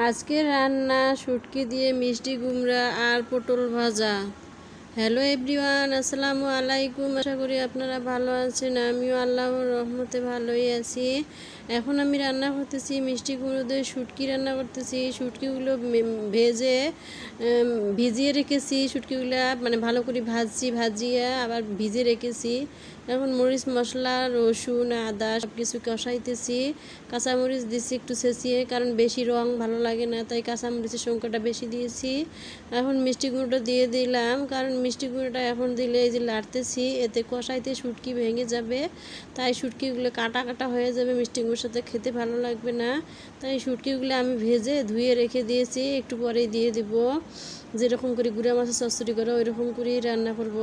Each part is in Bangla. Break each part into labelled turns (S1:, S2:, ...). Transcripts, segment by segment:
S1: আজকে রান্না শুটকি দিয়ে মিষ্টি কুমড়া আর পটল ভাজা। হ্যালো এভরিওয়ান, আসসালামু আলাইকুম। আশা করি আপনারা ভালো আছেন। আমিও আল্লাহর রহমতে ভালোই আছি। এখন আমি রান্না করতেছি মিষ্টি কুমড়ো দিয়ে শুটকি রান্না করতেছি। শুটকিগুলো ভেজে ভিজিয়ে রেখেছি। শুটকিগুলো মানে ভালো করে ভাজিয়ে আবার ভিজে রেখেছি। এখন মরিচ মশলা রসুন আদা সব কিছু কষাইতেছি। কাঁচামরিচ দিচ্ছি একটু ছেঁচিয়ে, কারণ বেশি রং ভালো লাগে না, তাই কাঁচামরিচের সংখ্যাটা বেশি দিয়েছি। এখন মিষ্টি কুমড়োটা দিয়ে দিলাম, কারণ মিষ্টি কুমড়োটা এখন দিলে এই যে লাড়তেছি, এতে কষাইতে শুটকি ভেঙে যাবে, তাই শুটকিগুলো কাটা কাটা হয়ে যাবে, মিষ্টি কুমড়োর সাথে খেতে ভালো লাগবে না। তাই শুটকিগুলো আমি ভেজে ধুয়ে রেখে দিয়েছি, একটু পরেই দিয়ে দিব। যেরকম করে গুঁড়া মাছের চচ্চড়ি করে ওই রকম করেই রান্না করব।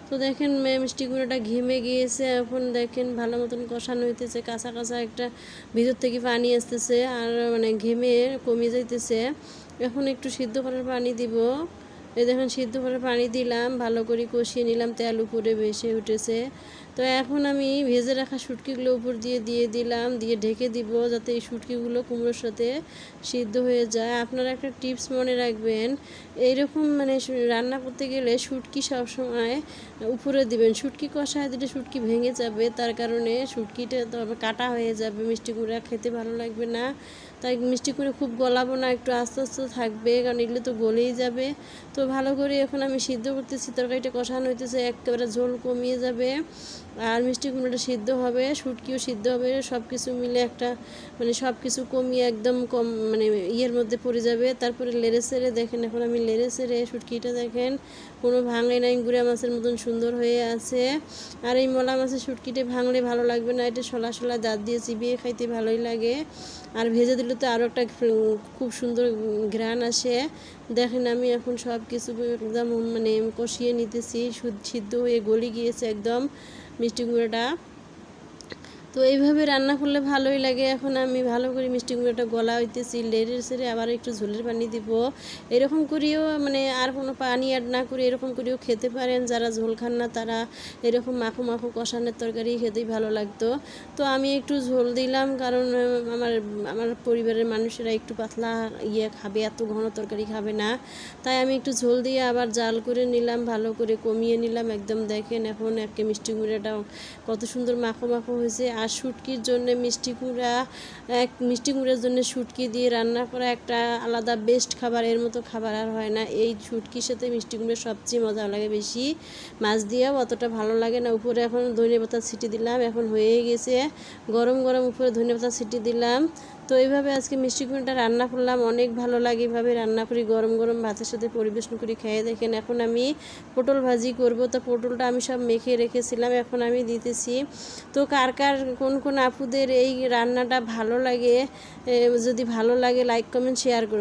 S1: তো দেখেন মিষ্টি কুমড়োটা ঘেমে গিয়েছে, এখন দেখেন ভালো মতন কষানো হইতেছে, কাঁচা কাঁচা একটা ভিতর থেকে পানি আসতেছে আর মানে ঘেমে কমে যাইতেছে। এখন একটু সিদ্ধ করার পানি দিব। এই দেখেন সিদ্ধ করে পানি দিলাম, ভালো করে কষিয়ে নিলাম, তেল উপরে ভেসে উঠেছে। তো এখন আমি ভেজে রাখা শুটকিগুলো উপর দিয়ে দিলাম, দিয়ে ঢেকে দিব, যাতে এই শুটকিগুলো কুমড়োর সাথে সিদ্ধ হয়ে যায়। আপনারা একটা টিপস মনে রাখবেন, এইরকম মানে রান্না করতে গেলে শুটকি সবসময় উপরে দিবেন। শুটকি কষায় দিলে শুটকি ভেঙে যাবে, তার কারণে শুটকিটা তবে কাটা হয়ে যাবে, মিষ্টি কুমড়া খেতে ভালো লাগবে না। তাই মিষ্টি কুমড়া খুব গলাবো না, একটু আস্তে আস্তে থাকবে, কারণ এগুলো তো গলেই যাবে। তো ভালো করে এখন আমি সিদ্ধ করতেছি, তরকারিটা কষানো হইতেছে, একেবারে ঝোল কমিয়ে যাবে আর মিষ্টি কুমড়োটা সিদ্ধ হবে, শুটকিও সিদ্ধ হবে, সব কিছু মিলে একটা মানে সব কিছু কমিয়ে একদম কম মানে ইয়ের মধ্যে পড়ে যাবে। তারপরে লেড়ে ছেড়ে দেখেন, এখন আমি লেড়ে ছেড়ে শুটকিটা দেখেন কোনো ভাঙে নাই, গুঁড়া মাছের মতন সুন্দর হয়ে আছে। আর এই মলা মাছের শুটকিটা ভাঙলে ভালো লাগবে না, এটা শলা শলা দাঁত দিয়ে চিবিয়ে খাইতে ভালোই লাগে। আর ভেজে দিলে তো আরও একটা খুব সুন্দর ঘ্রাণ আসে। দেখেন আমি এখন সব কিছু একদম মানে কষিয়ে নিতেছি, সিদ্ধ হয়ে গলে গিয়েছে একদম মিষ্টি কুমড়োটা। তো এইভাবে রান্না করলে ভালোই লাগে। এখন আমি ভালো করে মিষ্টি কুমড়োটা গলা হইতেছি, লেড়ে সেড়ে আবার একটু ঝোলের পানি দিব। এরকম করেও মানে আর কোনো পানি অ্যাড না করে এরকম করেও খেতে পারেন। যারা ঝোল খান না তারা এরকম মাখো মাখো কষানোর তরকারি খেতেই ভালো লাগতো। তো আমি একটু ঝোল দিলাম, কারণ আমার আমার পরিবারের মানুষেরা একটু পাতলা খাবে, এত ঘন তরকারি খাবে না, তাই আমি একটু ঝোল দিয়ে আবার জাল করে নিলাম, ভালো করে কমিয়ে নিলাম একদম। দেখেন এখন একটা মিষ্টি কুমড়াটা কত সুন্দর মাখো মাখো হয়েছে। আর শুটকির জন্য মিষ্টি কুমড়ার জন্য শুটকি দিয়ে রান্না করা একটা আলাদা বেস্ট খাবার, এর মতো খাবার আর হয় না। এই শুটকির সাথে মিষ্টি কুমড়া সবচেয়ে মজা লাগে বেশি, মাছ দিয়েও অতটা ভালো লাগে না। উপরে এখন ধনেপাতা ছিটি দিলাম, এখন হয়ে গেছে গরম গরম, উপরে ধনেপাতা ছিটি দিলাম। তো এইভাবে আজকে মিষ্টি কুমড়াটা রান্না করলাম, অনেক ভালো লাগে এইভাবে রান্না করি, গরম গরম ভাতের সাথে পরিবেশন করি খেয়ে দেখেন। এখন আমি পটল ভাজি করব, তো পটলটা আমি সব মেখে রেখেছিলাম, এখন আমি দিতেছি। তো কার কার কোন কোন আপুদের এই রান্নাটা ভালো লাগে, যদি ভালো লাগে লাইক কমেন্ট শেয়ার করবেন।